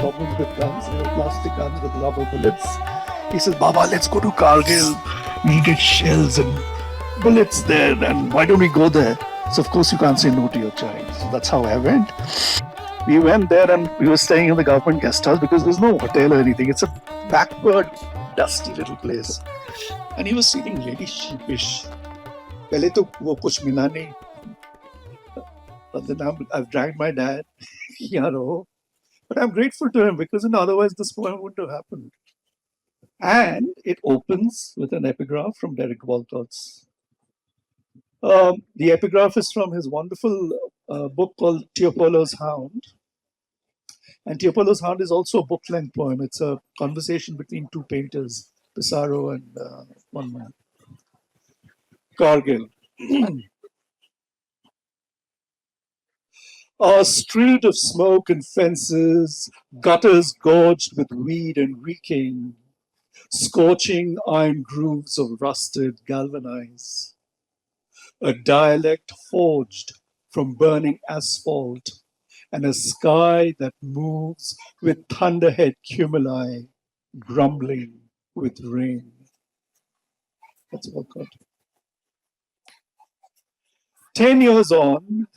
problems with guns, plastic guns with rubber bullets. He says, Baba, let's go to Kargil. We'll get shells and bullets there, and why don't we go there? So of course you can't say no to your child. So that's how I went. We went there and we were staying in the government guest house because there's no hotel or anything. It's a backward, dusty little place. And he was feeling really sheepish. पहले तो वो कुछ मिला नहीं. But then I've dragged my dad. But I'm grateful to him because otherwise this poem wouldn't have happened. And it opens with an epigraph from Derek Walcott's. The epigraph is from his wonderful book called Teopolo's Hound. And Teopolo's Hound is also a book-length poem. It's a conversation between two painters, Pissarro and one man. Kargil. A street of smoke and fences, gutters gorged with weed and reeking, scorching iron grooves of rusted galvanize. A dialect forged from burning asphalt, and a sky that moves with thunderhead cumuli, grumbling with rain. That's Walcott. 10 years on,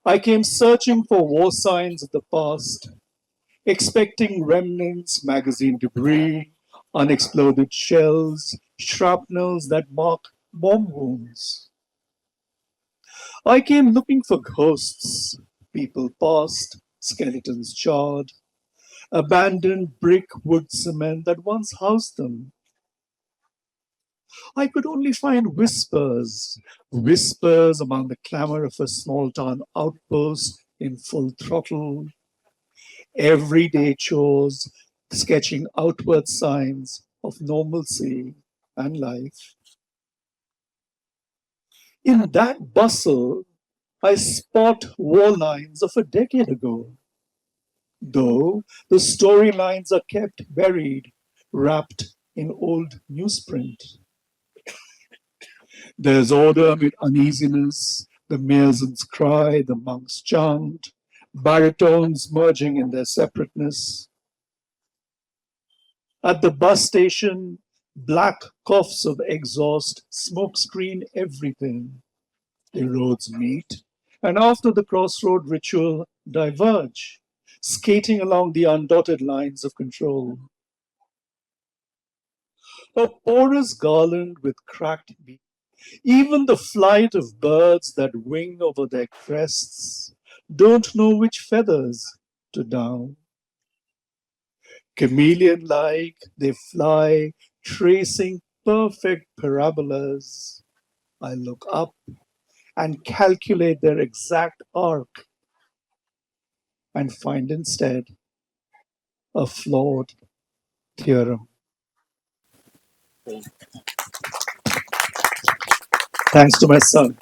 I came searching for war signs of the past, expecting remnants, magazine debris, unexploded shells, shrapnels that mark bomb wounds. I came looking for ghosts, people past, skeletons charred, abandoned brick, wood, cement that once housed them. I could only find whispers among the clamor of a small town outpost in full throttle, everyday chores sketching outward signs of normalcy and life. In that bustle, I spot war lines of a decade ago, though the storylines are kept buried, wrapped in old newsprint. There's order amid uneasiness, the muezzins cry, the monks chant, baritones merging in their separateness. At the bus station, black coughs of exhaust smoke screen everything. The roads meet, and after the crossroad ritual, diverge, skating along the undotted lines of control. A porous garland with cracked beaks. Even the flight of birds that wing over their crests don't know which feathers to down. Chameleon-like, they fly, tracing perfect parabolas. I look up and calculate their exact arc and find instead a flawed theorem. Thanks to my son.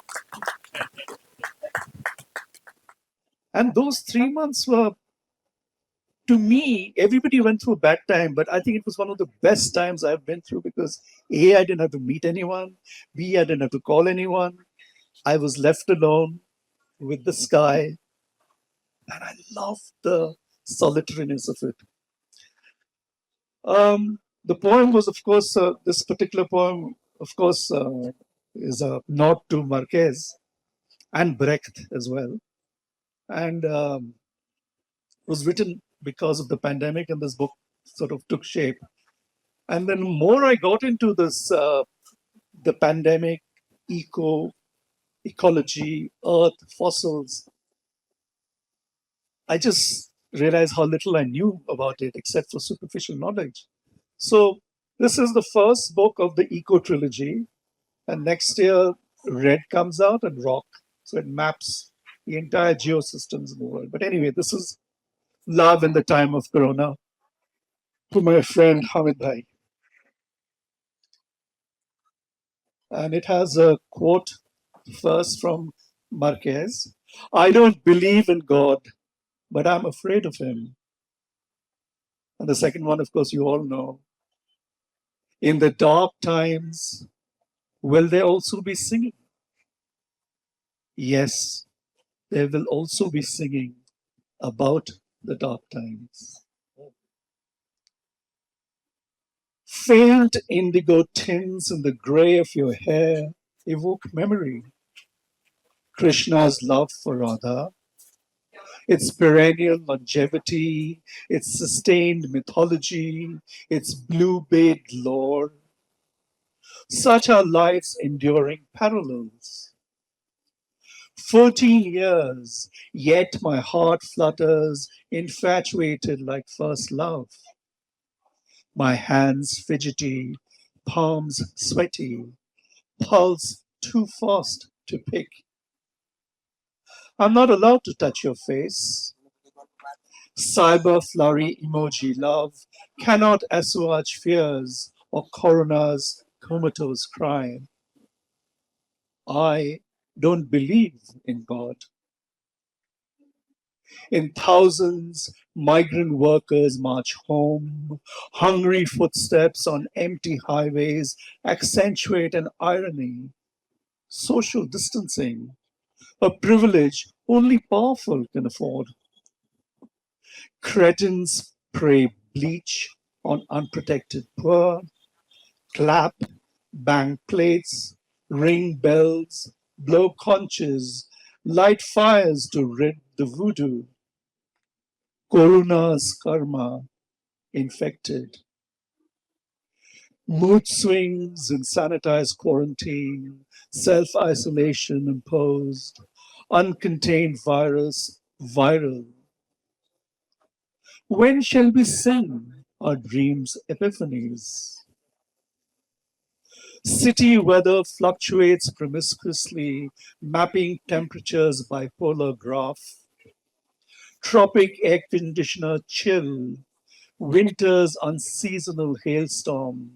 And those 3 months were, to me, everybody went through a bad time, but I think it was one of the best times I've been through because A, I didn't have to meet anyone. B, I didn't have to call anyone. I was left alone with the sky. And I loved the solitariness of it. The poem was, of course, this particular poem, of course, is a nod to Marquez and Brecht as well. And was written because of the pandemic, and this book sort of took shape. And then more I got into this, the pandemic, ecology, earth, fossils, I just realized how little I knew about it except for superficial knowledge. So this is the first book of the Eco Trilogy. And next year, Red comes out and Rock. So it maps the entire geosystems in the world. But anyway, this is Love in the Time of Corona to my friend Hamid Bhai. And it has a quote first from Marquez. I don't believe in God, but I'm afraid of him. And the second one, of course, you all know. In the dark times, will there also be singing? Yes, there will also be singing about the dark times. Faint indigo tints in the grey of your hair evoke memory. Krishna's love for Radha, its perennial longevity, its sustained mythology, its blue-bathed lore. Such are life's enduring parallels. 14 years, yet my heart flutters, infatuated like first love. My hands fidgety, palms sweaty, pulse too fast to pick. I'm not allowed to touch your face. Cyber flurry emoji love cannot assuage fears or coroner's comatose cry. I don't believe in God. In thousands, migrant workers march home. Hungry footsteps on empty highways accentuate an irony. Social distancing, a privilege only powerful can afford. Cretins spray bleach on unprotected poor, clap, bang plates, ring bells, blow conches, light fires to rid the voodoo. Corona's karma infected. Mood swings in sanitized quarantine, self isolation imposed, uncontained virus viral. When shall we sing our dreams' epiphanies? City weather fluctuates promiscuously, mapping temperatures by polar graph. Tropic air conditioner chill, winter's unseasonal hailstorm,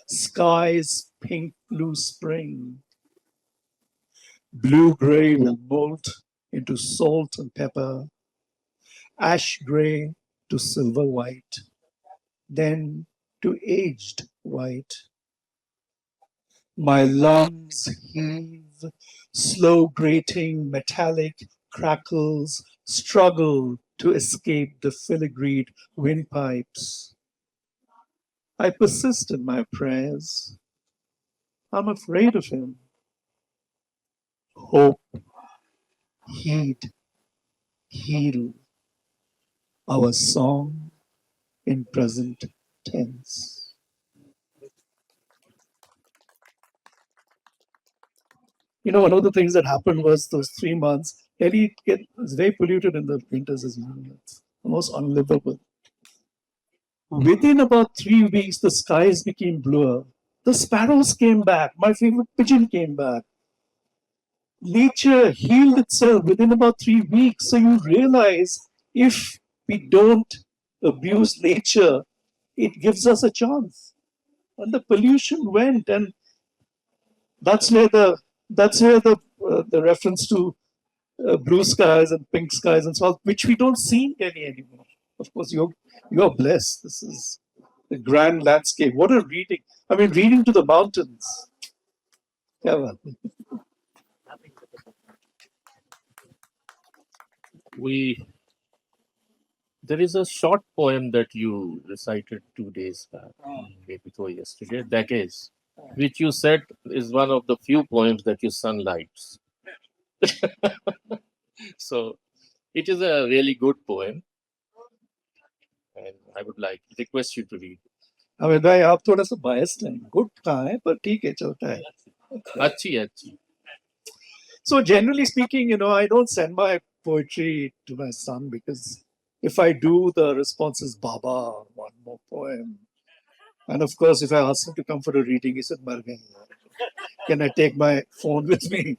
skies pink blue spring. Blue gray will mold into salt and pepper, ash gray to silver white, then to aged white. My lungs heave, slow grating metallic crackles struggle to escape the filigreed windpipes. I persist in my prayers. I'm afraid of him. Hope, heed, heal, our song in present tense. One of the things that happened was those 3 months, Delhi was very polluted in the winters as well. It's almost unlivable. Within about 3 weeks, the skies became bluer. The sparrows came back. My favorite pigeon came back. Nature healed itself within about 3 weeks. So you realize if we don't abuse nature, it gives us a chance. And the pollution went, and that's where the reference to blue skies and pink skies and so on, which we don't see in Delhi anymore. Of course, you're blessed. This is the grand landscape. What a reading! I mean, reading to the mountains. Yeah, well. We There is a short poem that you recited 2 days back, day before yesterday. That is, which you said is one of the few poems that your son likes. So it is a really good poem, and I would like request you to read. I mean, भाई आप थोड़ा सा biased हैं. Good कहाँ है पर ठीक है चलता है. अच्छी अच्छी. So generally speaking, I don't send my poetry to my son because if I do, the response is Baba, one more poem. And of course, if I ask him to come for a reading, he said, "Mar gaye. Can I take my phone with me?"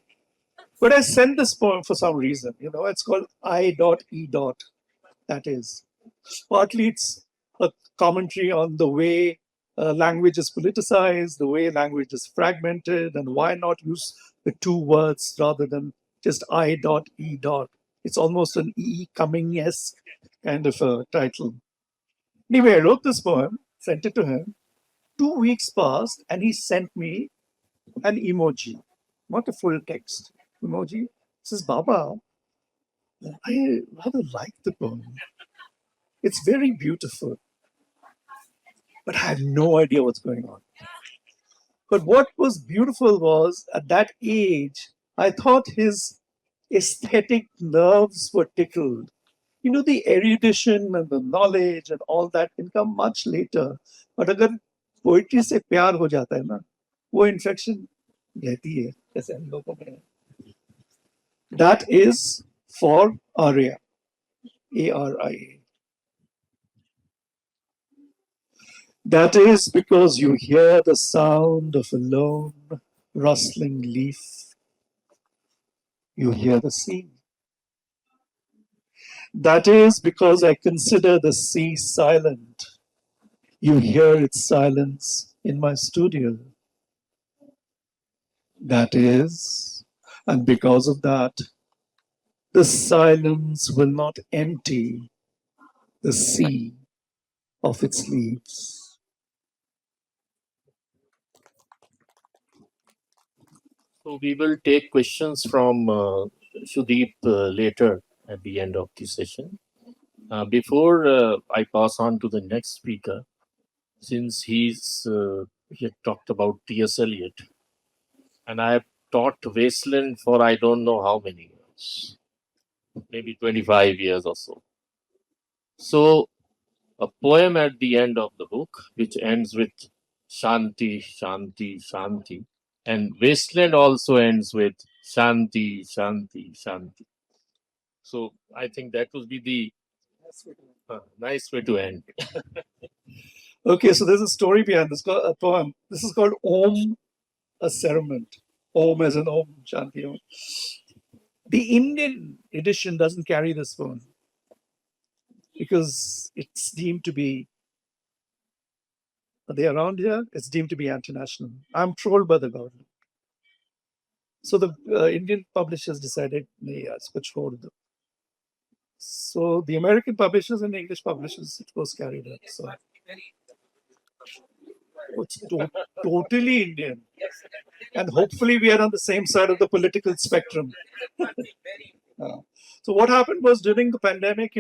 But I sent this poem for some reason. It's called I.E. That is, partly it's a commentary on the way language is politicized, the way language is fragmented, and why not use the two words rather than just I.E. It's almost an E. Cumming-esque kind of a title. Anyway, I wrote this poem, sent it to him. 2 weeks passed, and he sent me an emoji, not a full text emoji. He says, Baba, I rather like the poem. It's very beautiful. but I had no idea what's going on. But what was beautiful was at that age, I thought his aesthetic nerves were tickled. You know, the erudition and the knowledge and all that can come much later. But अगर poetry से प्यार हो जाता है ना, वो infection रहती है, जैसे हम लोगों में. That is for aria, A-R-I-A. That is because you hear the sound of a lone rustling leaf. You hear the sea. That is because I consider the sea silent. You hear its silence in my studio. That is, and because of that, the silence will not empty the sea of its leaves. So we will take questions from Sudeep later at the end of the session. Before I pass on to the next speaker, since he had talked about T.S. Eliot, and I have taught Wasteland for I don't know how many years, maybe 25 years or so. So a poem at the end of the book, which ends with Shanti, Shanti, Shanti. And Wasteland also ends with Shanti, Shanti, Shanti. So I think that would be the nice way to end. Okay, so there's a story behind this a poem. This is called Om, a Ceremony. Om as an Om, Shanti Om. The Indian edition doesn't carry this poem because it's deemed to be, are they around here? It's deemed to be anti-national. I'm trolled by the government. So the Indian publishers decided, yeah, it's kuch chhod do. So the American publishers and the English publishers, it was carried out. So it's totally Indian. And hopefully we are on the same side of the political spectrum. So what happened was during the pandemic,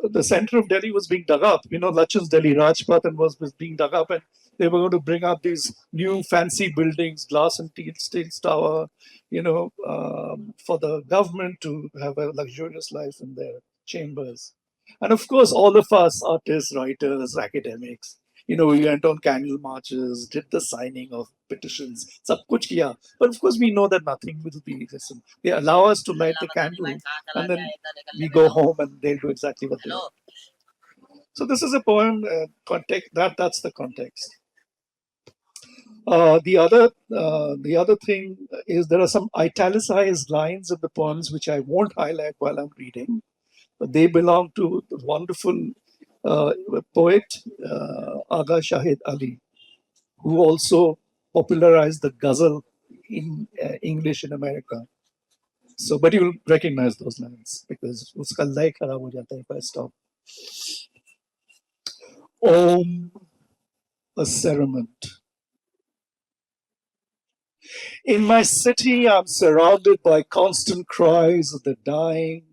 the center of Delhi was being dug up. Lachin's Delhi Rajpath and was being dug up, and they were going to bring up these new fancy buildings, glass and steel tower, for the government to have a luxurious life in their chambers. And of course, all of us, artists, writers, academics, we went on candle marches, did the signing of petitions, sab kuch kiya. But of course, we know that nothing will be listened. They allow us to light the candle, and then we go home and they'll do exactly what they want. So this is a poem context. That's the context. The other thing is there are some italicized lines of the poems which I won't highlight while I'm reading. But they belong to the wonderful poet Aga Shahid Ali, who also popularized the ghazal in English in America. So, but you'll recognize those lines because uska lay kharab ho jata hai if I stop. Om, a ceremony. In my city, I'm surrounded by constant cries of the dying,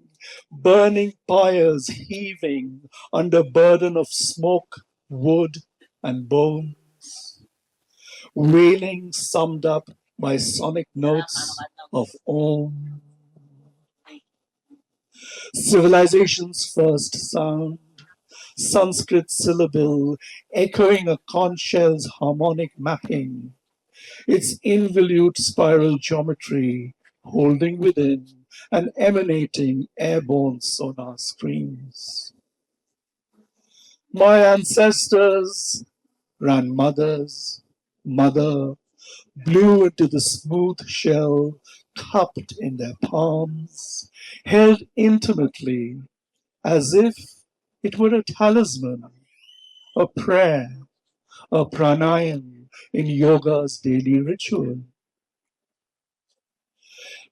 burning pyres heaving under burden of smoke, wood, and bones, wailing summed up by sonic notes of Om. Civilization's first sound, Sanskrit syllable echoing a conch shell's harmonic mapping, its involute spiral geometry holding within and emanating airborne sonar screams. My ancestors, grandmothers, mother, blew into the smooth shell cupped in their palms, held intimately as if it were a talisman, a prayer, a pranayam in yoga's daily ritual.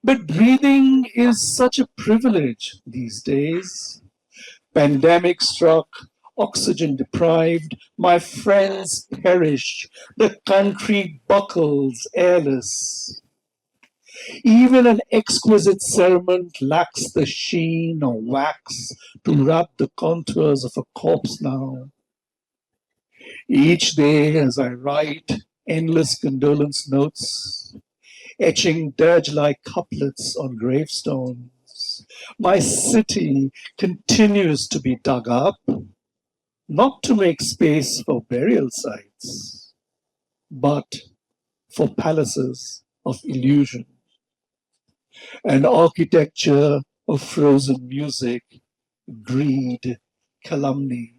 But breathing is such a privilege these days. Pandemic struck, oxygen deprived, my friends perish, the country buckles airless. Even an exquisite cerement lacks the sheen or wax to wrap the contours of a corpse now. Each day as I write endless condolence notes, etching dirge-like couplets on gravestones, my city continues to be dug up, not to make space for burial sites, but for palaces of illusion, an architecture of frozen music, greed, calumny,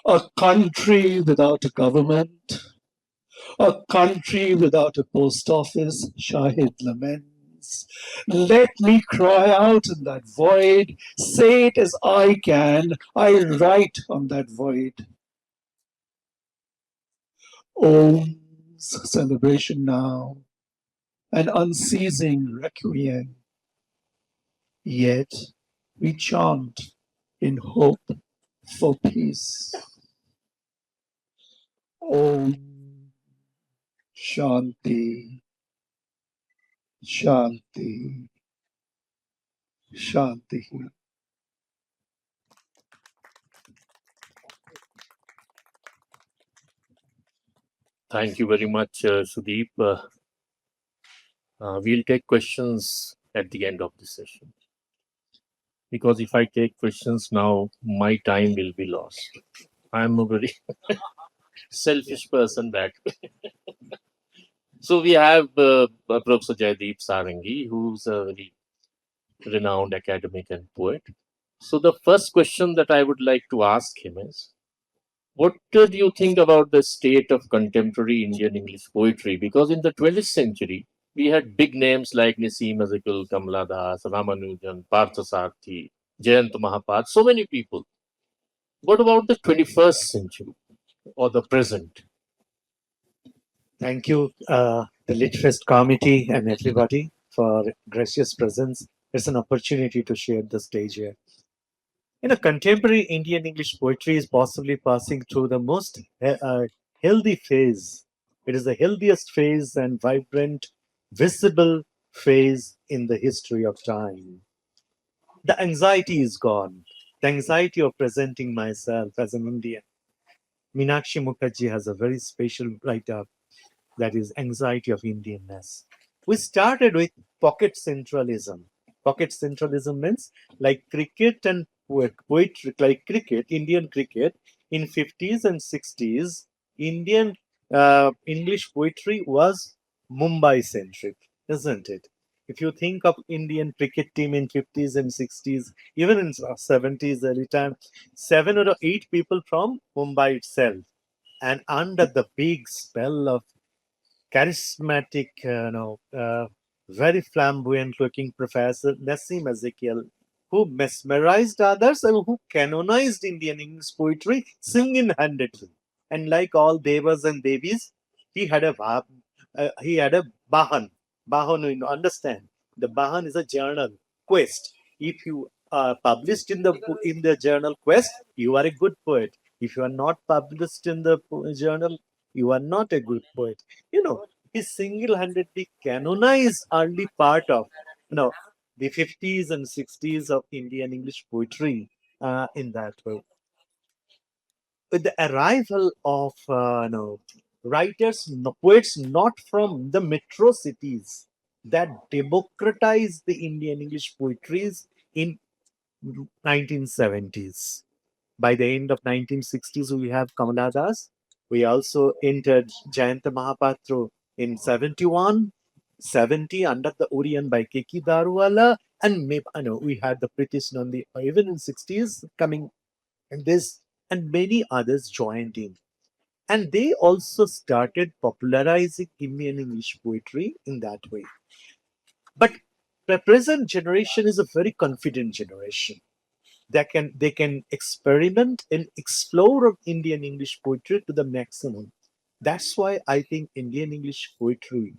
a country without a government, a country without a post office, Shahid laments. Let me cry out in that void, say it as I can, I write on that void. Om's celebration now, an unceasing requiem, yet we chant in hope for peace. Om Shanti, Shanti, Shanti. Thank you very much, Sudeep. We'll take questions at the end of the session because if I take questions now, my time will be lost. I'm a very selfish person that way. So we have Professor Jaydeep Sarangi, who's a very renowned academic and poet. So the first question that I would like to ask him is, what do you think about the state of contemporary Indian English poetry? Because in the 20th century, we had big names like Nisim Azikul, Kamala Das, Ramanujan, Parthasarthi, Jayant Mahapad, so many people. What about the 21st century or the present? Thank you, the Litfest committee and everybody for gracious presence. It's an opportunity to share the stage here. Contemporary Indian English poetry is possibly passing through the most healthy phase. It is the healthiest phase and vibrant, visible phase in the history of time. The anxiety is gone. The anxiety of presenting myself as an Indian. Meenakshi Mukherjee has a very special write-up that is anxiety of Indianness. We started with pocket centralism. Pocket centralism means like cricket and poetry, like cricket, Indian cricket in 50s and 60s, Indian English poetry was Mumbai centric, isn't it? If you think of Indian cricket team in 50s and 60s, even in 70s early time, 7 or 8 people from Mumbai itself, and under the big spell of charismatic, very flamboyant looking Professor Nassim Ezekiel, who mesmerized others and who canonized Indian English poetry single handedly. And like all devas and devis, he had a he had a bahan. Bahan, you understand? The bahan is a journal quest. If you are published in the journal quest, you are a good poet. If you are not published in the journal, you are not a good poet. He single-handedly canonized early part of you know the 50s and 60s of Indian English poetry in that way. With the arrival of writers, poets not from the metro cities that democratized the Indian English poetries in 1970s. By the end of 1960s, we have Kamala Das. We also entered Jayanta Mahapatra in 71, 70 under the Orion by Keki Daruwala, and we had the British Nandi even in 60s coming, and this and many others joined in. And they also started popularizing Indian English poetry in that way. But the present generation is a very confident generation. They can experiment and explore Indian English poetry to the maximum. That's why I think Indian English poetry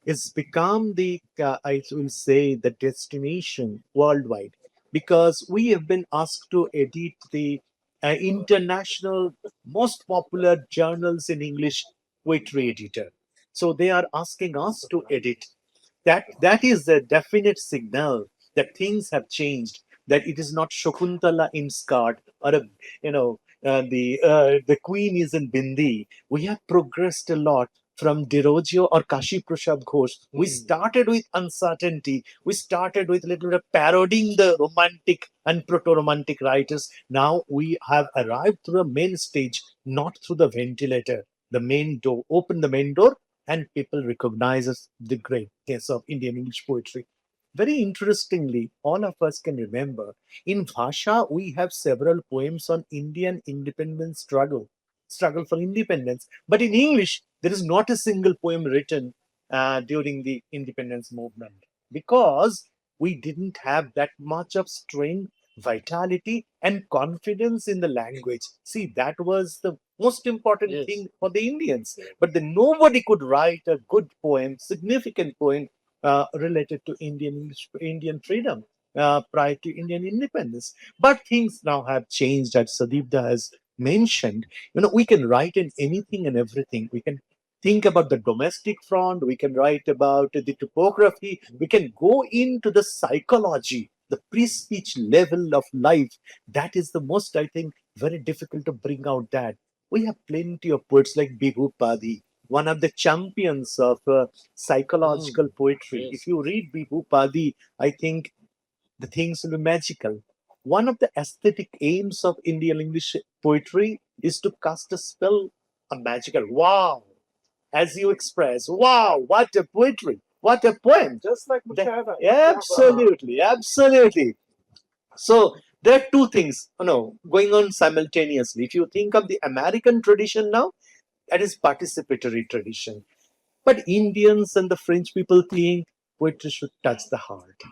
has become the I will say the destination worldwide, because we have been asked to edit the international most popular journals in English poetry editor. So they are asking us to edit. That is a definite signal that things have changed, that it is not Shakuntala in skirt or a the queen is in Bindi. We have progressed a lot from Dirogio or Kashi Prasad Ghosh. We started with uncertainty. We started with a little bit of parodying the romantic and proto-romantic writers. Now we have arrived through the main stage, not through the ventilator. The main door, open the main door, and people recognize us the greatness of Indian English poetry. Very interestingly, all of us can remember in Bhasha, we have several poems on Indian independence struggle for independence. But in English, there is not a single poem written during the independence movement because we didn't have that much of strength, vitality, and confidence in the language. See, that was the most important Yes. thing for the Indians. But then nobody could write a good poem, significant poem related to Indian freedom prior to Indian independence. But things now have changed, as Sudeepda has mentioned. We can write in anything and everything. We can think about the domestic front. We can write about the topography. We can go into the psychology, the pre-speech level of life. That is the most, I think, very difficult to bring out that. We have plenty of poets like Bibhu Padi, one of the champions of psychological poetry. yes. If you read Bibhu Padi, I think the things will be magical. One of the aesthetic aims of Indian English poetry is to cast a spell, a magical wow, as you express, wow, what a poetry, what a poem. Just like That- Mushara. absolutely, absolutely. So there are two things, going on simultaneously. If you think of the American tradition now, that is participatory tradition. But Indians and the French people think poetry should touch the heart,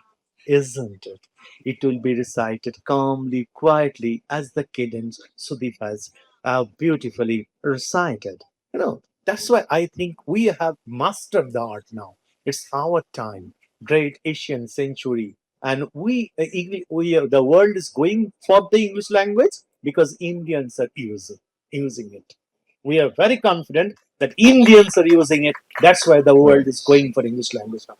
isn't it? It will be recited calmly, quietly, as the cadence Sudeep has beautifully recited. That's why I think we have mastered the art now. It's our time, great Asian century, and the world is going for the English language because Indians are using it. We are very confident that Indians are using it. That's why the world is going for English language now.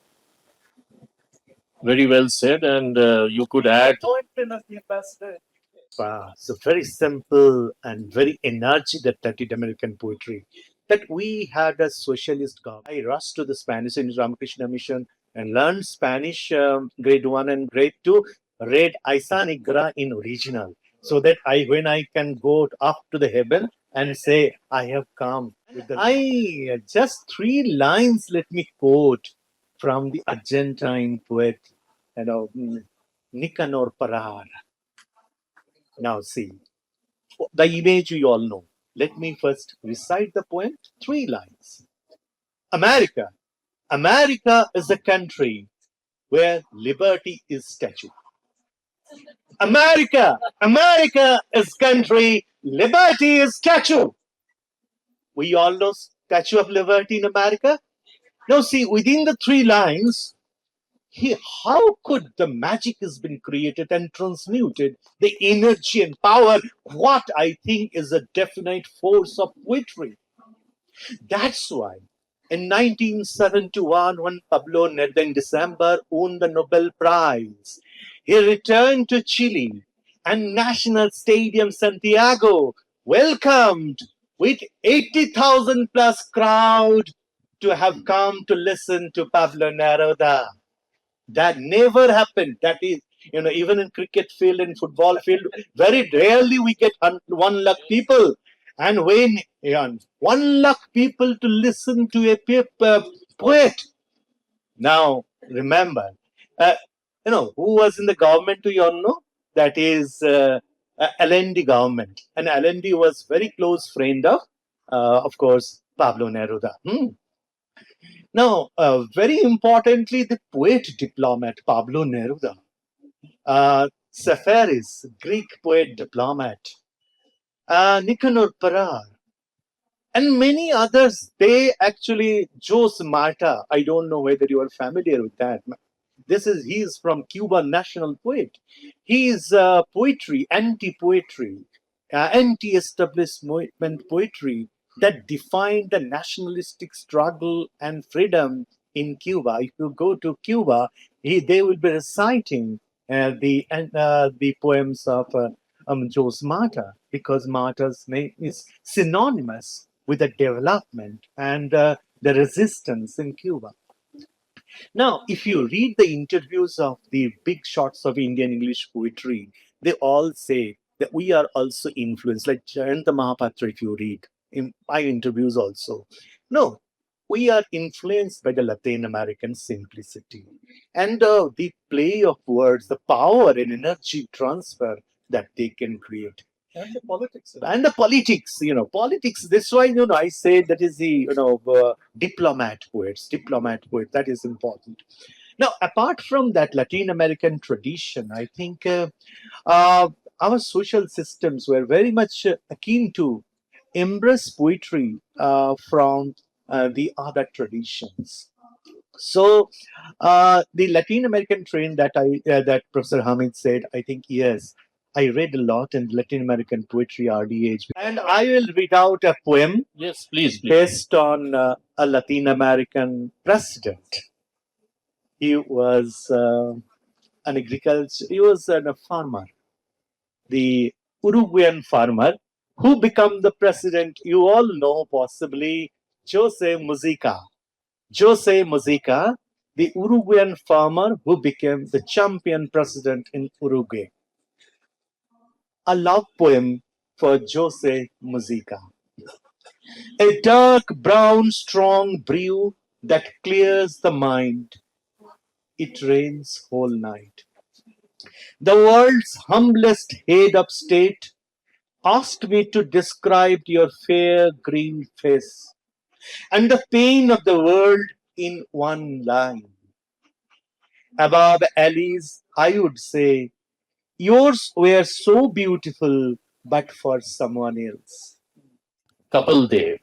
Very well said. And you could add. So very simple and very energetic Latin American poetry. That we had a socialist government. I rushed to the Spanish in Ramakrishna Mission and learned Spanish grade 1 and grade 2, read Aisa Negra in original. So that when I can go up to the heaven and say, I have come. I just three lines let me quote from the Argentine poet, Nicanor Parar. Now see, the image you all know. Let me first recite the poem, three lines. America. America is a country where liberty is statue. America. America is country, liberty is statue. We all know Statue of Liberty in America. Now see, within the three lines, how could the magic has been created and transmuted, the energy and power, what I think is a definite force of poetry. That's why in 1971, when Pablo Neruda in December won the Nobel Prize, he returned to Chile and National Stadium Santiago welcomed with 80,000 plus crowd to have come to listen to Pablo Neruda. That never happened. That is, even in cricket field and football field, very rarely we get 1 lakh people. And when 1 lakh people to listen to a poet. Now, remember, who was in the government, do you all know? That is LND government. And LND was very close friend of course, Pablo Neruda. Now, very importantly, the poet diplomat Pablo Neruda, Safaris, Greek poet diplomat, Nicanor Parar, and many others. They actually, Jose Marta, I don't know whether you are familiar with that. He is from Cuba, national poet. He is poetry, anti-poetry, anti-establishment poetry that defined the nationalistic struggle and freedom in Cuba. If you go to Cuba, they will be reciting the poems of chose Marta because Marta's name is synonymous with the development and the resistance in Cuba. Now, if you read the interviews of the big shots of Indian English poetry, they all say that we are also influenced, like Jayanta Mahapatra, if you read in my interviews also. No, we are influenced by the Latin American simplicity and the play of words, the power and energy transfer that they can create. And the politics. And the politics, politics. That's why, I say that is the, diplomat poets, that is important. Now, apart from that Latin American tradition, I think uh, our social systems were very much keen to embrace poetry from the other traditions. So, the Latin American trend that Professor Hamid said, I think yes, I read a lot in Latin American poetry, RDH, and I will read out a poem Yes, please, please. based on a Latin American president. He was he was a farmer, the Uruguayan farmer who became the president. You all know possibly Jose Mujica. Jose Mujica, the Uruguayan farmer who became the champion president in Uruguay. A love poem for Jose Mujica. A dark brown strong brew that clears the mind. It rains whole night. The world's humblest head of state asked me to describe your fair green face and the pain of the world in one line. Above alleys, I would say, yours were so beautiful, but for someone else. Couple Dev.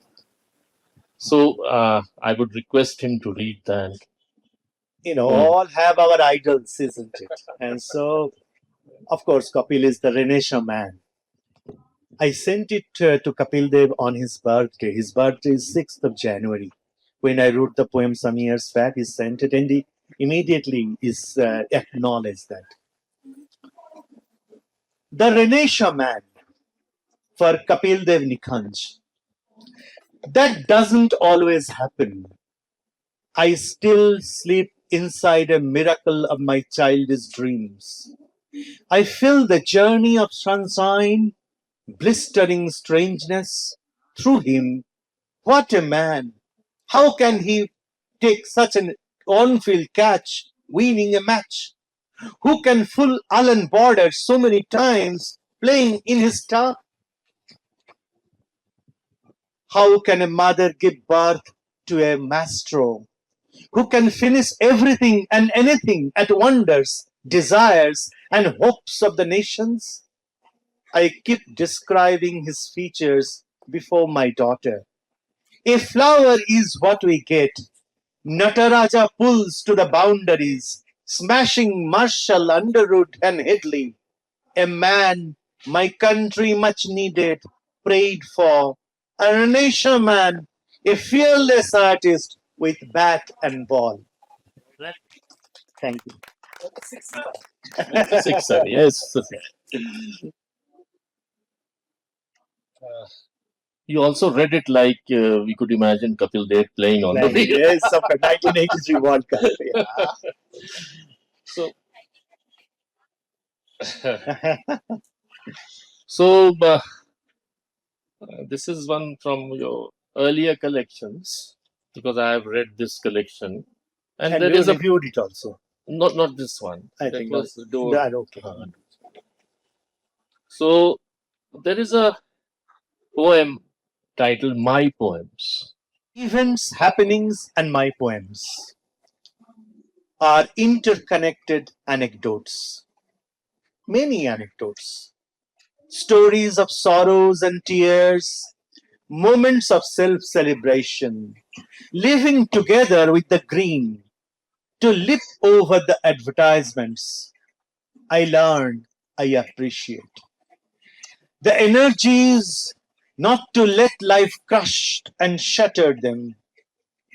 So I would request him to read that. All have our idols, isn't it? And so, of course, Kapil is the Renaissance man. I sent it to Kapil Dev on his birthday. His birthday is 6th of January. When I wrote the poem some years back, he sent it and he immediately is acknowledged that. The Renaissance man for Kapil Dev Nikhanj. That doesn't always happen. I still sleep inside a miracle of my childish dreams. I feel the journey of sunshine, blistering strangeness through him. What a man! How can he take such an on-field catch, winning a match? Who can fool Alan Border so many times, playing in his star? How can a mother give birth to a maestro who can finish everything and anything at wonders, desires, and hopes of the nations? I keep describing his features before my daughter. A flower is what we get. Nataraja pulls to the boundaries, smashing Marshall, Underwood, and Headley. A man my country much needed, prayed for. A Renaissance man, a fearless artist with bat and ball. Thank you. Sixer, yes. You also read it like we could imagine Kapil Dev playing on the field. Yes, of the 1983 World Cup. Yeah. So, so this is one from your earlier collections because I have read this collection, and there you is a reviewed it also. not this one. I That think was that- door. that okay. So there is a poem titled "My Poems." Events, happenings, and my poems are interconnected anecdotes. Many anecdotes. Stories of sorrows and tears, moments of self celebration, living together with the green, to leap over the advertisements. I learn, I appreciate. The energies not to let life crush and shatter them,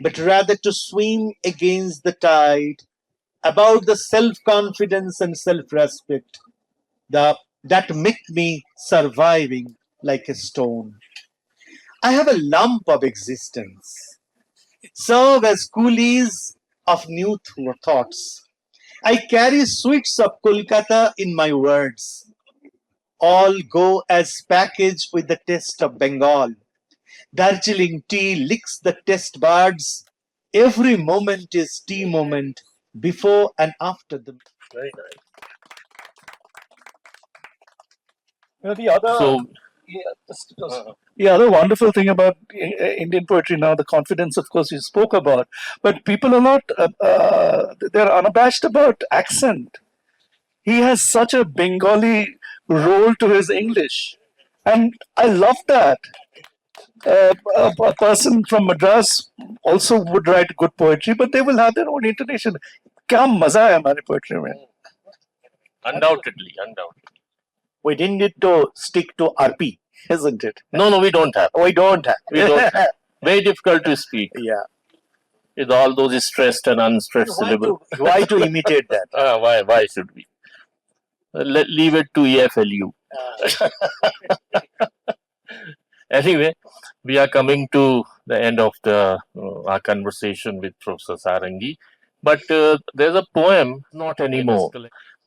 but rather to swim against the tide about the self confidence and self respect, the that make me surviving like a stone. I have a lump of existence, serve as coolies of new thoughts. I carry sweets of Kolkata in my words. All go as packaged with the taste of Bengal. Darjeeling tea licks the taste buds. Every moment is tea moment before and after the. Very nice. The other, So, the other wonderful thing about Indian poetry now, the confidence, of course, you spoke about, but people are not, they're unabashed about accent. He has such a Bengali roll to his English. And I love that. A person from Madras also would write good poetry, but they will have their own intonation. क्या मजा है हमारे poetry में. undoubtedly. We didn't need to stick to RP, isn't it? No, we don't have. We don't have. We don't have. Very difficult to speak Yeah. with all those stressed and unstressed syllables. Why to imitate that? Why should we? Leave it to EFLU. Anyway, we are coming to the end of our conversation with Professor Sarangi. But there's a poem, not anymore.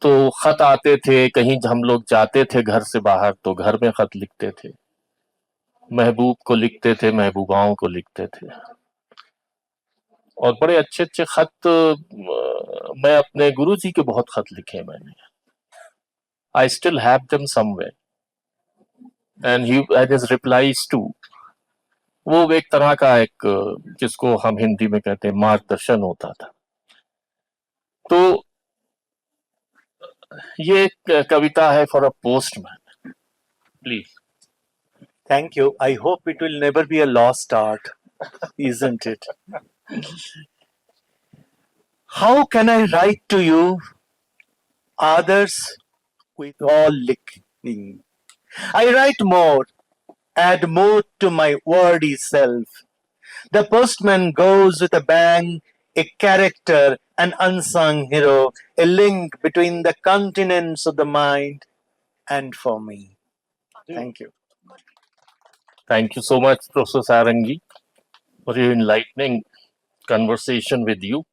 तो खत आते थे, कहीं हम लोग जाते थे घर से बाहर तो घर में खत लिखते थे, महबूब को लिखते थे, महबूबाओं को लिखते थे, और बड़े अच्छे अच्छे खत मैं अपने गुरुजी के बहुत खत लिखे मैंने. I still have them somewhere. And his replies too. वो एक तरह का एक जिसको हम हिंदी में कहते हैं मार्गदर्शन होता था. तो ये एक कविता है for a postman. Please. Thank you. I hope it will never be a lost art, isn't it? How can I write to you, others with all licking? I write more, add more to my wordy self. The postman goes with a bang, a character, an unsung hero, a link between the continents of the mind and for me. Thank you. Thank you so much, Professor Sarangi, for your enlightening conversation with you.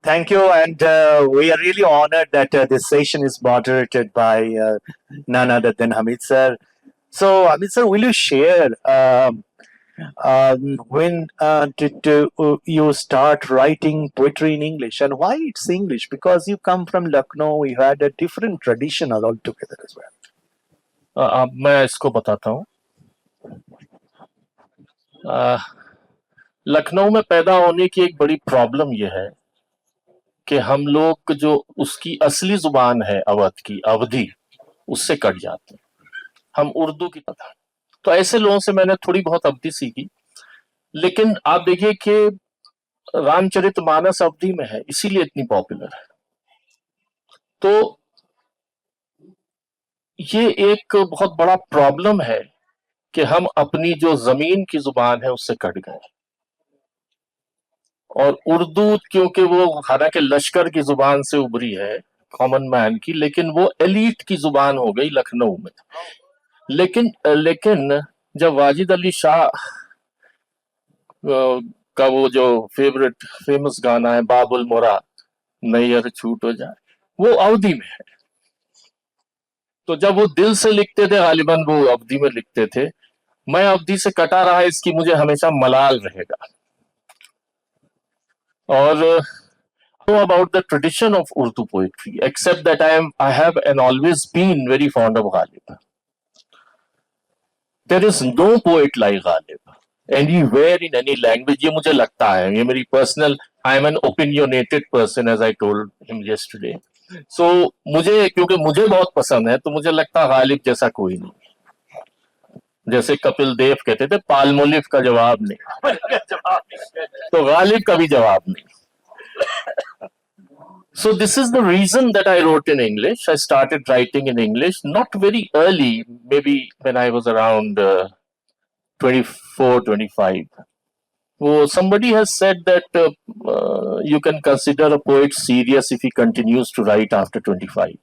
Thank you, and we are really honored that this session is moderated by none other than Hamid sir. So, Hamid sir, will you share when did you start writing poetry in English, and why it's English? Because you come from Lucknow, we had a different tradition altogether as well. अब मैं इसको बताता हूँ. लखनऊ में पैदा होने की एक बड़ी प्रॉब्लम यह है कि हम लोग जो उसकी असली जुबान है अवध की अवधी उससे कट जाते हैं. हम उर्दू की तरह, तो ऐसे लोगों से मैंने थोड़ी बहुत अवधी सीखी. लेकिन आप देखिए कि रामचरितमानस अवधी में है, इसीलिए इतनी पॉपुलर है. तो ये एक बहुत बड़ा प्रॉब्लम है कि हम अपनी जो जमीन की जुबान है उससे कट गए. और उर्दू क्योंकि वो हालांकि लश्कर की जुबान से उभरी है, कॉमन मैन की, लेकिन वो एलीट की जुबान हो गई लखनऊ में. लेकिन जब वाजिद अली शाह का वो जो फेमस गाना है बाबुल मोरा नैयर छूट हो जाए, वो अवधी में है. तो जब वो दिल से लिखते थे गालिबन वो अवधी में लिखते थे. मैं अवधी से कटा रहा, इसकी मुझे हमेशा मलाल रहेगा. और about the tradition of Urdu poetry, except that I have and always been very fond of Ghalib. There is no poet like Ghalib anywhere in any language. ये मुझे लगता है, ये मेरी personal, I am an opinionated person as I told him yesterday. So मुझे क्योंकि मुझे बहुत पसंद है, तो मुझे लगता है गालिब जैसा कोई नहीं. जैसे कपिल देव कहते थे पाल्मोलिव का जवाब नहीं, तो गालिब का भी जवाब नहीं. So this is the reason that I wrote in English. I started writing in English not very early, maybe when I was around 24, 25. So somebody has said that you can consider a poet serious if he continues to write after 25.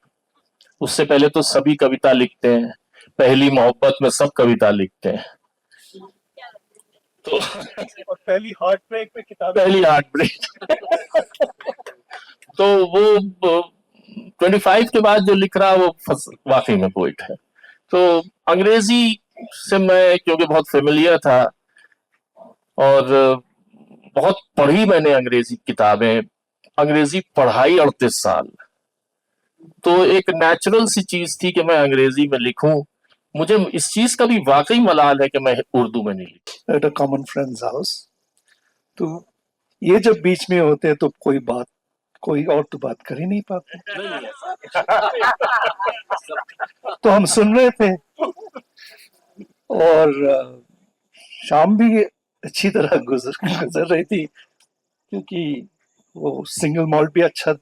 उससे पहले तो सभी कविता लिखते हैं, पहली मोहब्बत में सब कविता लिखते हैं। तो और पहली हार्ट ब्रेक में किताब, पहली हार्ट ब्रेक तो वो 25 के बाद जो लिख रहा वो वाकई में पोइट है। तो अंग्रेजी से मैं क्योंकि बहुत फेमिलियर था और बहुत पढ़ी मैंने अंग्रेजी किताबें, अंग्रेजी पढ़ाई 38 साल, तो एक नेचुरल सी चीज थी कि मैं अंग्रेजी में लिखूं। मुझे इस चीज का भी वाकई मलाल है कि मैं उर्दू में नहीं लिखी। At a common friends house, तो ये जब बीच में होते हैं तो कोई और तो बात कर ही नहीं पाते। तो हम सुन रहे थे और शाम भी अच्छी तरह गुजर रही थी, क्योंकि वो सिंगल मॉल्ट भी अच्छा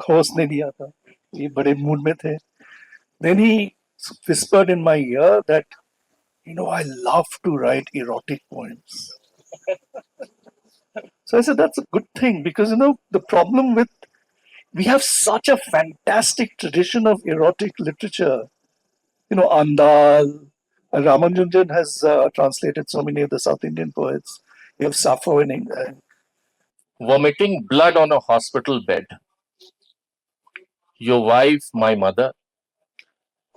होस्ट ने दिया था, ये बड़े मूड में थे। Then he whispered in my ear that, I love to write erotic poems. So I said, that's a good thing, because, the problem we have such a fantastic tradition of erotic literature. Andal, Ramanujan has translated so many of the South Indian poets. You have Sappho in England. Vomiting blood on a hospital bed. Your wife, my mother,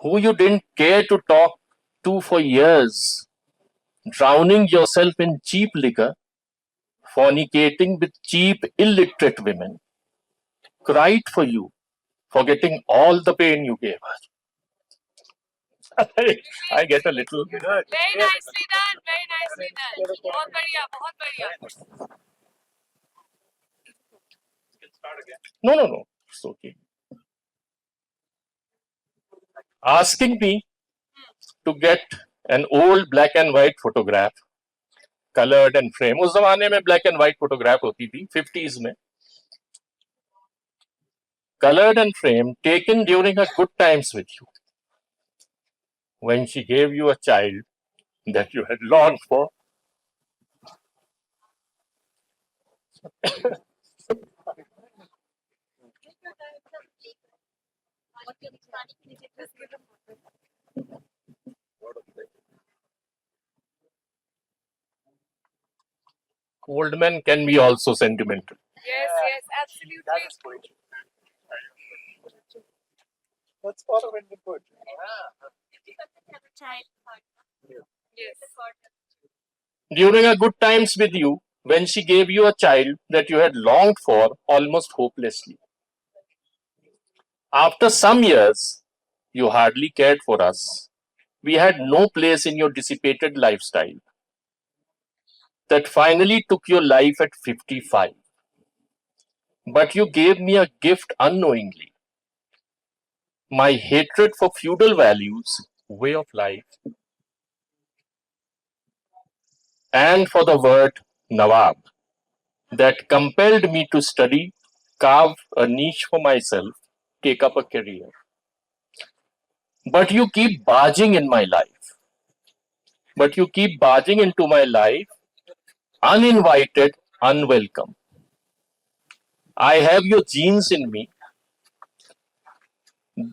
who you didn't care to talk to for years, drowning yourself in cheap liquor, fornicating with cheap, illiterate women, cried for you, forgetting all the pain you gave her. I get a little. Very nicely done. Very nicely done. बहुत बढ़िया, बहुत बढ़िया. No. It's okay. Asking me to get an old black and white photograph, colored and frame. उस जमाने में black and white photograph होती थी 50s में. Colored and frame, taken during her good times with you, when she gave you a child that you had longed for. Old men can be also sentimental. Yes, absolutely. That is poetry. That's part of Indian poetry. Yes. During her good times with you, when she gave you a child that you had longed for almost hopelessly. After some years, you hardly cared for us. We had no place in your dissipated lifestyle that finally took your life at 55. But you gave me a gift unknowingly. My hatred for feudal values, way of life, and for the word Nawab that compelled me to study, carve a niche for myself, take up a career. But you keep barging in my life. But you keep barging into my life, uninvited, unwelcome. I have your genes in me,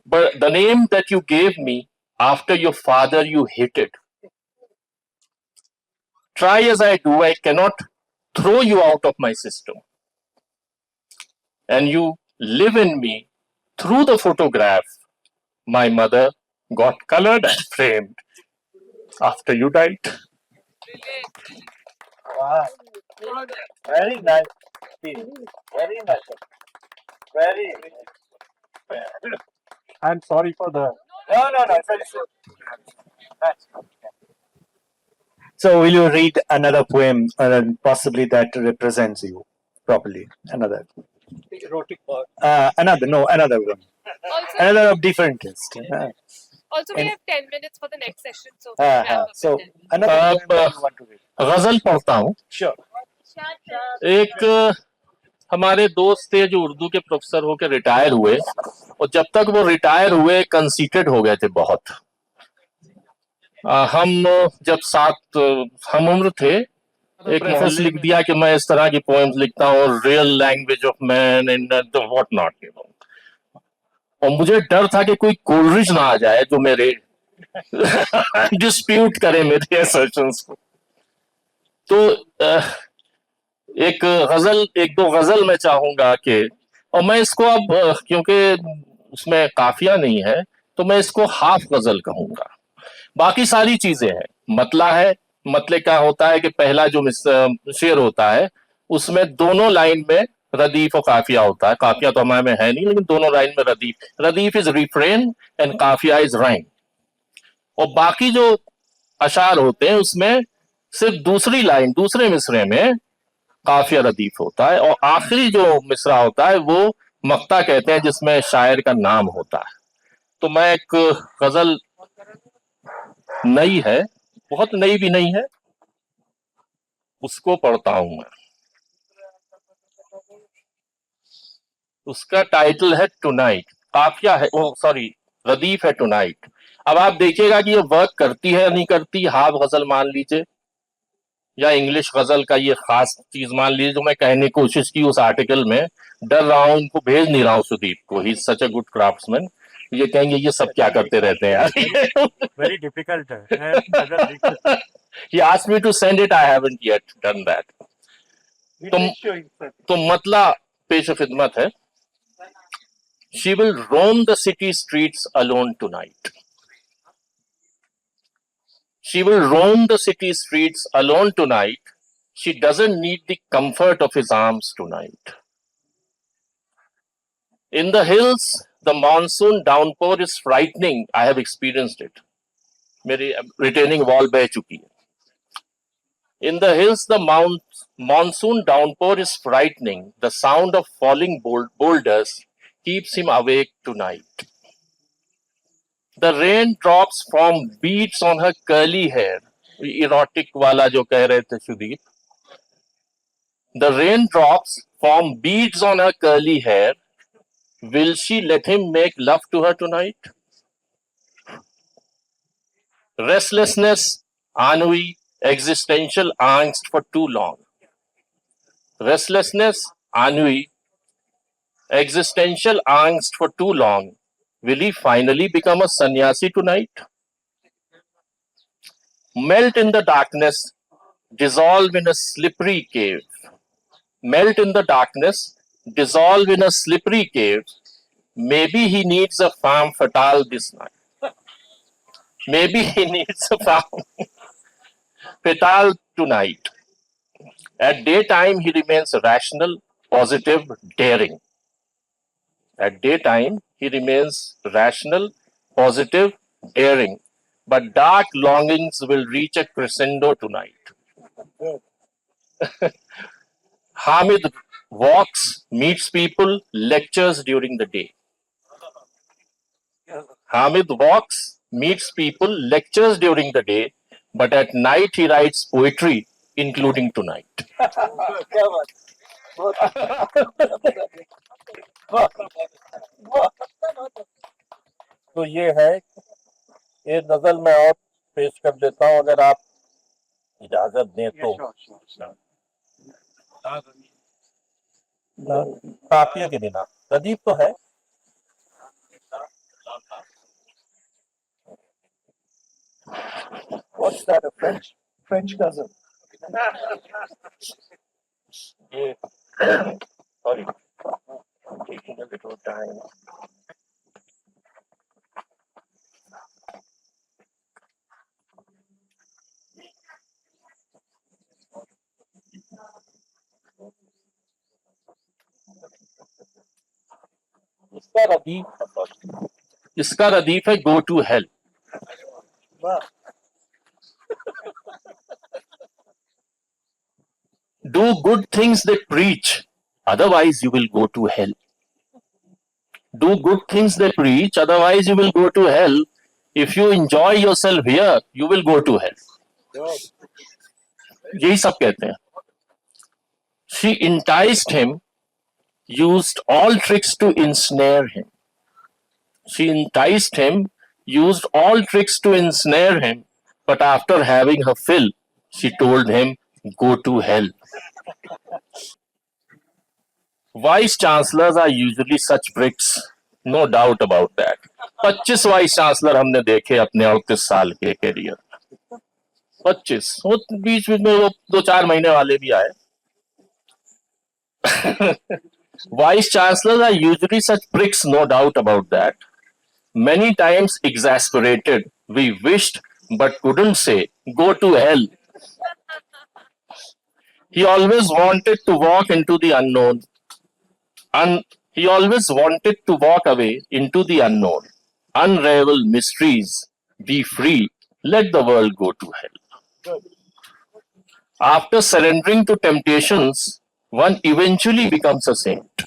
but the name that you gave me after your father you hated. Try as I do, I cannot throw you out of my system. And you live in me through the photograph my mother got colored and framed after you died. Wow. Very nice. Very nice. Very. I'm sorry for the. No. It's very good. Nice. So, will you read another poem, possibly that represents you properly? Another. The erotic part. Another one. Also, Another of different taste. we have 10 minutes for the next session. So, wrap up So, with that. another poem that you want to read. गजल पढ़ता हूँ. Sure. एक हमारे दोस्त थे जो उर्दू के professor होकर रिटायर हुए, और जब तक वो रिटायर हुए कंसीटेड हो गए थे बहुत. हम जब साथ हम उम्र थे, एक प्रेफेस लिख दिया कि मैं इस तरह की पोएम्स लिखता हूँ, real language of man and what not. और मुझे डर था कि कोई कोल्ड्रिच ना आ जाए जो मेरे डिस्प्यूट करे मेरे असर्शंस को। तो एक दो गजल मैं चाहूंगा कि, और मैं इसको अब क्योंकि उसमें काफिया नहीं है तो मैं इसको हाफ गजल कहूंगा। बाकी सारी चीजें हैं। मतला है, मतले का होता है कि पहला जो शेर होता है उसमें दोनों लाइन में रदीफ और काफिया होता है। काफिया तो हमारे में है नहीं, लेकिन दोनों लाइन में रदीफ, रदीफ इज रिफ्रेन एंड काफिया इज राइम। और बाकी जो अशार होते हैं उसमें सिर्फ दूसरी लाइन, दूसरे मिसरे में काफिया रदीफ होता है, और आखिरी जो मिसरा होता है वो मक्ता कहते हैं जिसमें शायर का नाम होता है। तो मैं एक गजल नई है, बहुत नई भी नहीं है, उसको पढ़ता हूं मैं। उसका टाइटल है टुनाइट। काफिया है, ओ सॉरी, रदीफ है टुनाइट। अब आप देखिएगा कि ये वर्क करती है या नहीं करती। हाफ गजल मान लीजिए, या इंग्लिश गजल का ये खास चीज मान लीजिए जो मैं कहने की कोशिश की उस आर्टिकल में। डर रहा हूं उनको भेज नहीं रहा हूं सुदीप को, he is such a good craftsman. ये कहेंगे ये सब क्या करते रहते हैं यार। वेरी डिफिकल्ट है। He asked me to send it, I haven't yet done that. तो मतला पेश खिदमत है। She will roam the city streets alone tonight. She will roam the city streets alone tonight. She doesn't need the comfort of his arms tonight. In the hills, the monsoon downpour is frightening. I have experienced it. मेरी retaining wall बह चुकी है। In the hills, the monsoon downpour is frightening. The sound of falling boulders keeps him awake tonight. The raindrops form beads on her curly hair. Erotic वाला जो कह रहे थे Sudeep. The raindrops form beads on her curly hair. Will she let him make love to her tonight? Restlessness, ennui, existential angst for too long. Restlessness, ennui, existential angst for too long. Will he finally become a sannyasi tonight? Melt in the darkness, dissolve in a slippery cave. Melt in the darkness, dissolve in a slippery cave. Maybe he needs a femme fatale this night. Maybe he needs a femme fatale tonight. At daytime, he remains rational, positive, daring. At daytime, he remains rational, positive, daring. But dark longings will reach a crescendo tonight. Hamid walks, meets people, lectures during the day. Hamid walks, meets people, lectures during the day, but at night he writes poetry, including tonight. तो ये है, एक गजल मैं और पेश कर देता हूँ अगर आप इजाजत दें तो। काफिया के बिना रदीफ तो है। What's that, a French cousin? ये sorry, taking a little time. इसका रदीफ है go to hell. Do good things they preach, otherwise you will go to hell. Do good things they preach, otherwise you will go to hell. If you enjoy yourself here, you will go to hell. यही सब कहते हैं। She enticed him, used all tricks to ensnare him. She enticed him, used all tricks to ensnare him, but after having her fill, she told him, go to hell. Vice chancellors are usually such pricks. No doubt about that. 25 vice chancellor हमने देखे अपने 38 साल के career. 25 वो बीच बीच में वो 2-4 महीने वाले भी आए। Vice chancellors are usually such pricks, no doubt about that. Many times exasperated, we wished but couldn't say, go to hell. He always wanted to walk into the unknown. He always wanted to walk away into the unknown. Unravel mysteries, be free, let the world go to hell. After surrendering to temptations, one eventually becomes a saint.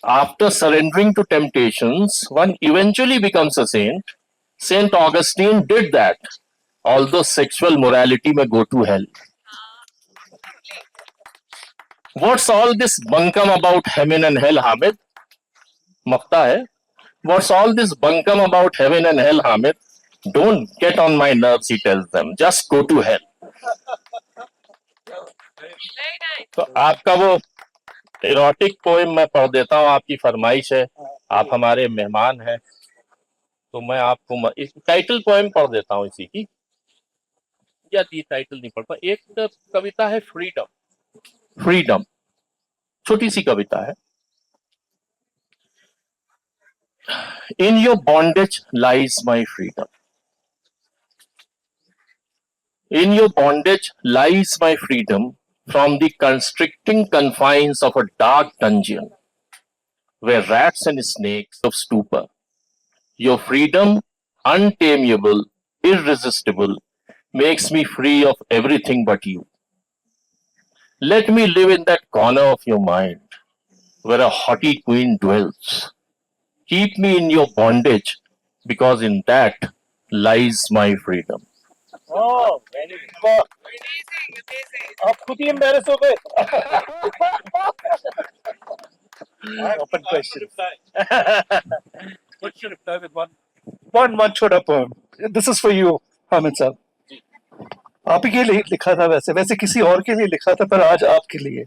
After surrendering to temptations, one eventually becomes a saint. Saint Augustine did that, although sexual morality may go to hell. What's all this bunkum about heaven and hell, Hamid? Makta hai. What's all this bunkum about heaven and hell, Hamid? Don't get on my nerves, he tells them. Just go to hell. Very nice. तो आपका वो erotic poem मैं पढ़ देता हूँ, आपकी फरमाइश है, आप हमारे मेहमान हैं, तो मैं आपको एक टाइटल पोएम पढ़ देता हूँ इसी की, या ये टाइटल नहीं पढ़ता। एक कविता है फ्रीडम। फ्रीडम छोटी सी कविता है। In your bondage lies my freedom, in your bondage lies my freedom from the constricting confines of a dark dungeon where rats and snakes of stupor. Your freedom, untamable, irresistible, makes me free of everything but you. Let me live in that corner of your mind where a haughty queen dwells. Keep me in your bondage, because in that lies my freedom. Oh, very good. Amazing, amazing. आप खुद ही embarrass हो गए. Open question. What's your reply with one छोटा poem? This is for you, Hamid साहब. आप ही के लिए लिखा था, वैसे किसी और के लिए लिखा था, पर आज आपके लिए.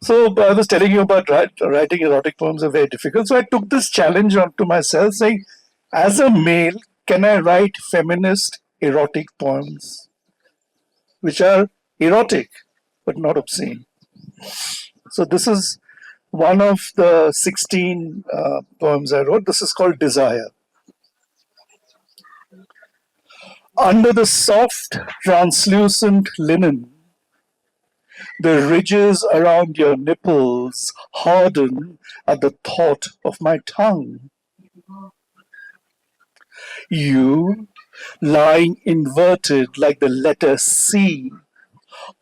So I was telling you about writing erotic poems are very difficult. So I took this challenge onto myself, saying, as a male, can I write feminist erotic poems, which are erotic but not obscene? So this is one of the 16 poems I wrote. This is called Desire. Under the soft, translucent linen, the ridges around your nipples harden at the thought of my tongue. You, lying inverted like the letter C,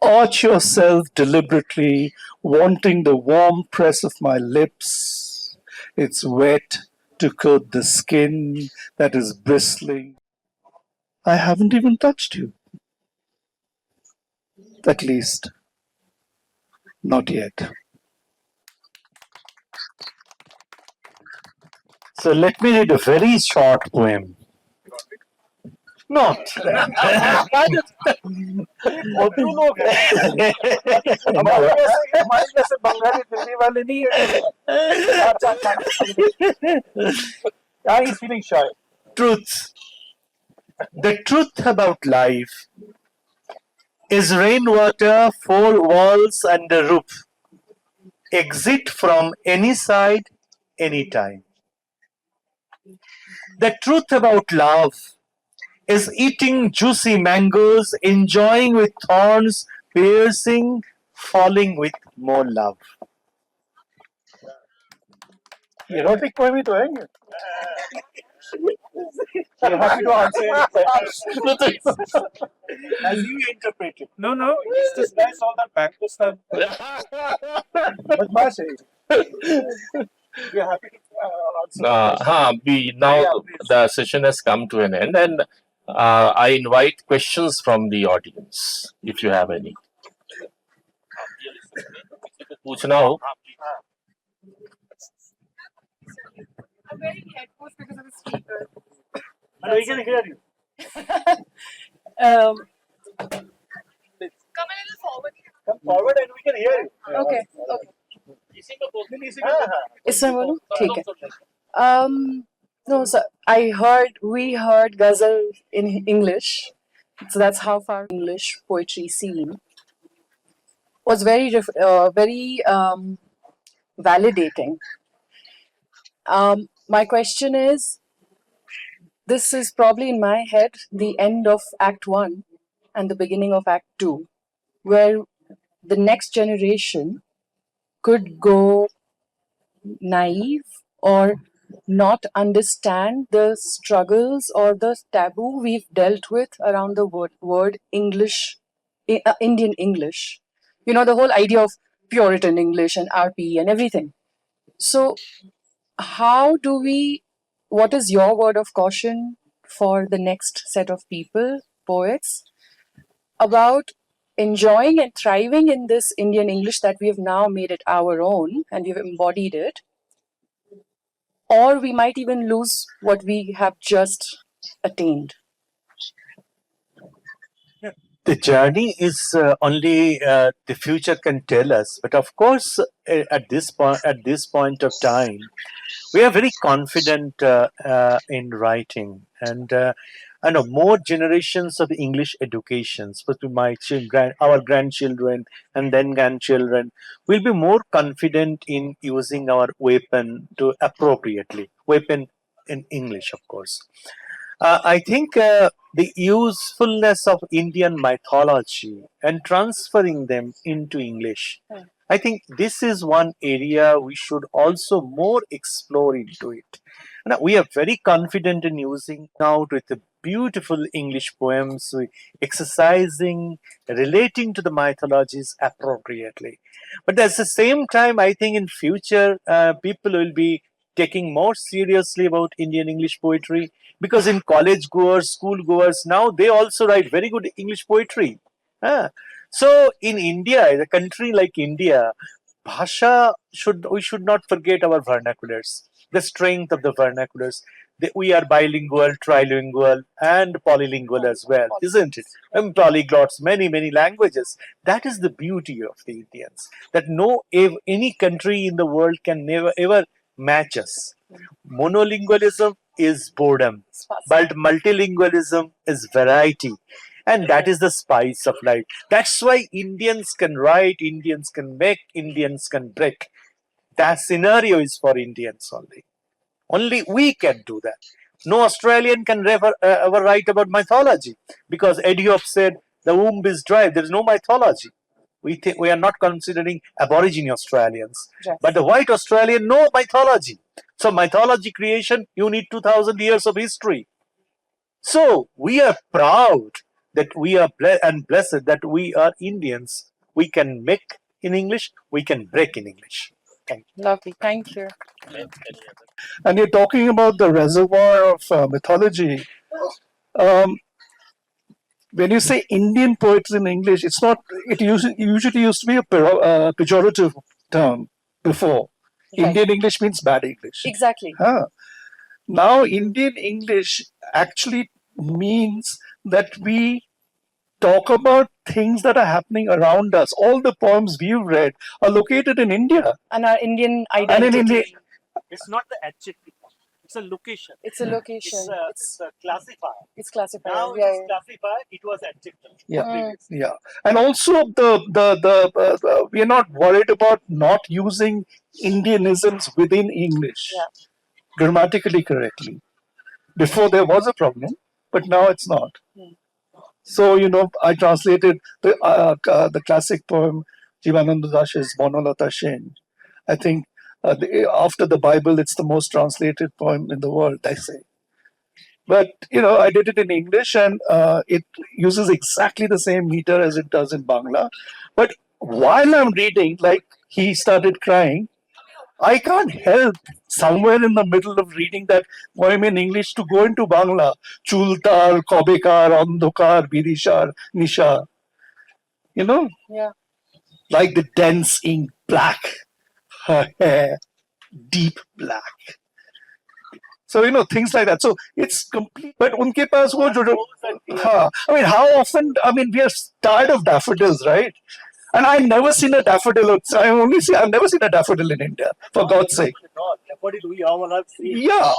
arch yourself deliberately, wanting the warm press of my lips. It's wet to coat the skin that is bristling. I haven't even touched you. At least, not yet. So let me read a very short poem. Not. बहुत लोग हैं. हमारे जैसे बंगाली दिल्ली वाले नहीं है. He's feeling shy. Truth. The truth about life is rainwater, four walls and a roof. Exit from any side, anytime. The truth about love is eating juicy mangoes, enjoying with thorns, piercing, falling with more love. Erotic poem ही तो है ये. You're happy to answer any questions. As you interpret it. No, it's just nice all that backwards stuff. But Masha, we're happy to answer. Now the session has come to an end, and I invite questions from the audience if you have any. पूछना हो. I'm wearing headphones because of the speaker. And we can hear you. Come a little forward. Come forward and we can hear you. Okay. इसमें बोलूं ठीक है no so we heard ghazal in English, so that's how far English poetry scene was very validating. My question is, this is probably in my head the end of Act 1 and the beginning of Act 2, where the next generation could go naive or not understand the struggles or the taboo we've dealt with around the word English, Indian English. You know, the whole idea of Puritan English and RP and everything. So, what is your word of caution for the next set of people, poets, about enjoying and thriving in this Indian English that we have now made it our own and we've embodied it? Or we might even lose what we have just attained. The journey is only the future can tell us. But of course, at this point of time, we are very confident in writing, and I know more generations of English educations, but our grandchildren and then grandchildren will be more confident in using our weapon to appropriately. Weapon in English, of course. I think the usefulness of Indian mythology and transferring them into English. I think this is one area we should also more explore into it. Now, we are very confident in using out with the beautiful English poems, exercising, relating to the mythologies appropriately. But at the same time, I think in future people will be taking more seriously about Indian English poetry, because in college goers, school goers, now they also write very good English poetry. Ah, so in India, in a country like India, we should not forget our vernaculars, the strength of the vernaculars. We are bilingual, trilingual, and polylingual as well, isn't it? And polyglots, many languages. That is the beauty of the Indians. That any country in the world can never ever match us. Monolingualism is boredom, but multilingualism is variety. And that is the spice of life. That's why Indians can write, Indians can make, Indians can break. That scenario is for Indians only. Only we can do that. No Australian can ever write about mythology, because Eddie said the womb is dry. There is no mythology. We are not considering Aborigine Australians, Yes. but the white Australian know mythology. So mythology creation, you need 2,000 years of history. So we are proud that we are blessed that we are Indians. We can make in English, we can break in English. Thank you. Lovely, thank you. And you're talking about the reservoir of mythology. When you say Indian poetry in English, it's not. It usually used to be a pejorative term before. Right. Indian English means bad English. Exactly. Now, Indian English actually means that we talk about things that are happening around us. All the poems we've read are located in India. And our Indian And identity. in India, It's not the adjective. It's a location. It's a location. It's a classifier. It's classified. Now Yeah, it's classifier. It was adjective. yeah, yeah, and also the we are not worried about not using Indianisms within English grammatically correctly. Before there was a problem, but now it's not. So I translated the classic poem Jivananda Das's Bonolata Sen. I think after the Bible, it's the most translated poem in the world, I say. But I did it in English, and it uses exactly the same meter as it does in Bangla. But while I'm reading, like he started crying, I can't help somewhere in the middle of reading that poem in English to go into Bangla. Chultar, Kobekar, Andokar, Bidishar, Nisha. Yeah. Like the dense ink black, her hair, deep black. So things like that. So it's complete. But unke paas wo I mean, how often? I mean, we are tired of daffodils, right? And I've never seen a daffodil. I've never seen a daffodil in India, for God's sake. What did we all have seen? Yeah,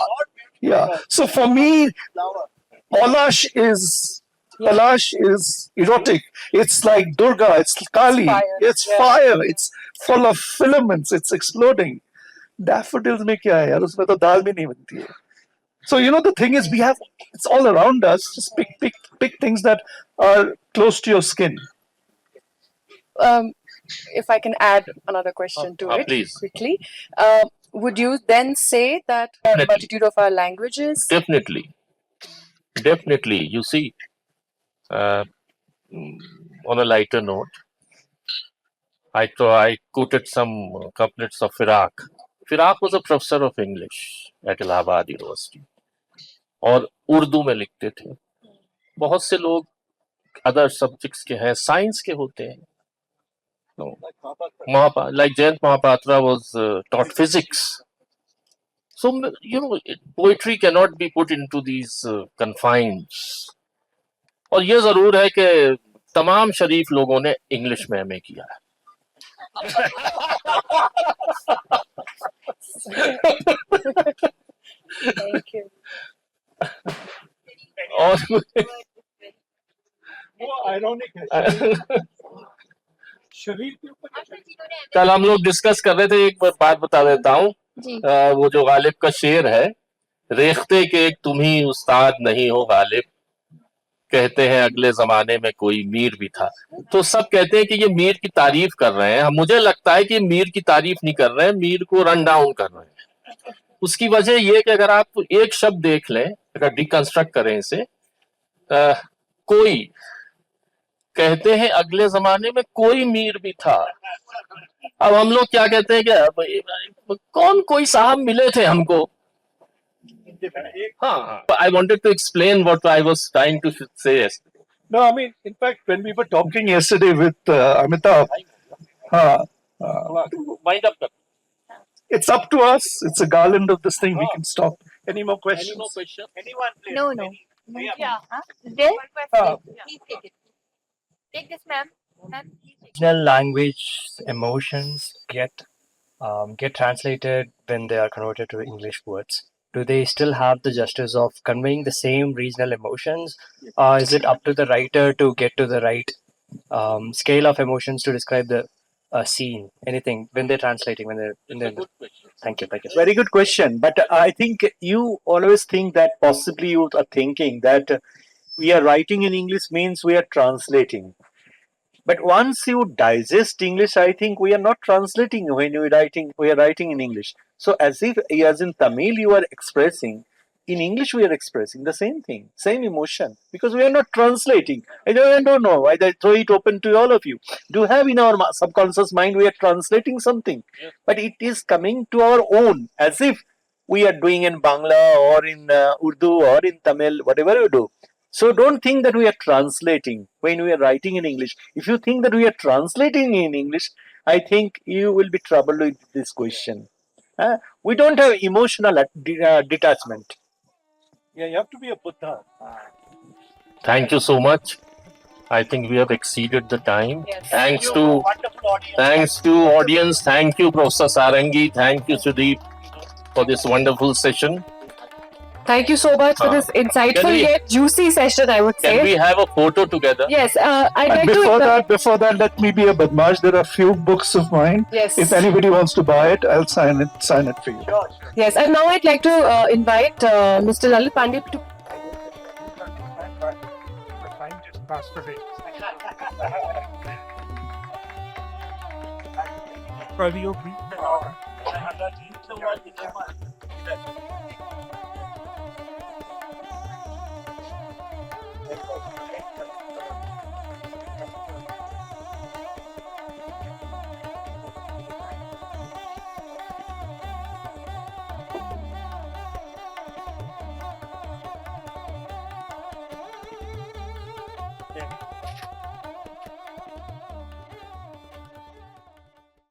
yeah. So for me, Flower. Palash is erotic. It's like Durga, it's Kali, fire. it's Yeah. fire, it's full of filaments, it's exploding. Daffodils में क्या है यार उसमें तो दाल भी नहीं बनती है. So the thing is it's all around us. Just pick things that are close to your skin. If I can add another question to it please. quickly, would you then say that a Definitely. multitude of our languages? Definitely. You see, on a lighter note, I quoted some couplets of Firak. Firak was a professor of English at Allahabad University और उर्दू में लिखते थे. बहुत से लोग other subjects के हैं, science के होते हैं. No. Like Jayant Mahapatra was taught physics. So, poetry cannot be put into these confines. और ये जरूर है कि तमाम शरीफ लोगों ने इंग्लिश में एमए किया है. Thank you. और Ironic है. शरीर के ऊपर कल हम लोग डिस्कस कर रहे थे, एक बात बता देता हूँ. वो जो गालिब का शेर है, रेख्ते के एक तुम ही उस्ताद नहीं हो गालिब, कहते हैं अगले जमाने में कोई मीर भी था. तो सब कहते हैं कि ये मीर की तारीफ कर रहे हैं. मुझे लगता है कि मीर की तारीफ नहीं कर रहे हैं, मीर को रन डाउन कर रहे हैं. उसकी वजह ये कि अगर आप एक शब्द देख लें, अगर डिकंस्ट्रक्ट करें इसे, कोई कहते हैं अगले जमाने में कोई मीर भी था. अब हम लोग क्या कहते हैं कि कौन कोई साहब मिले थे हमको. हाँ, I wanted to explain what I was trying to say yesterday. No, I mean, in fact, when we were talking yesterday with Amitabh, Wind up. it's up to us. It's a garland of this thing. We can stop. Any more questions? Any more questions? anyone please. No. Yeah. There? Please take it. Take this, ma'am. Ma'am, please take it. Regional language emotions get translated when they are converted to English words. Do they still have the justice of conveying the same regional emotions, or is it up to the writer to get to the right scale of emotions to describe the scene? Anything when they're translating, when they're Good question. Thank you. Very good question. But I think you always think that possibly you are thinking that we are writing in English means we are translating. But once you digest English, I think we are not translating when we are writing in English. So as in Tamil you are expressing, in English we are expressing the same thing, same emotion, because we are not translating. I don't know. I throw it open to all of you. Do you have in our subconscious mind we are translating something, but it is coming to our own, as if we are doing in Bangla or in Urdu or in Tamil, whatever you do. So don't think that we are translating when we are writing in English. If you think that we are translating in English, I think you will be troubled with this question. We don't have emotional detachment. Yeah, you have to be a Buddha. Thank you so much. I think we have exceeded the time. Yes. Thanks to Wonderful audience. audience. Thank you, Professor Sarangi. Thank you, Sudeep, for this wonderful session. Thank you so much for this Can insightful we- yet juicy session, I would Can say. we have a photo together? Yes, I'd And like to. before that, let me be a badmash. There are few books of mine. Yes. If anybody wants to buy it, I'll sign it for you. Yes, and now I'd like to invite Mr. Lalit Pandey to. Time just passed away. Early of week.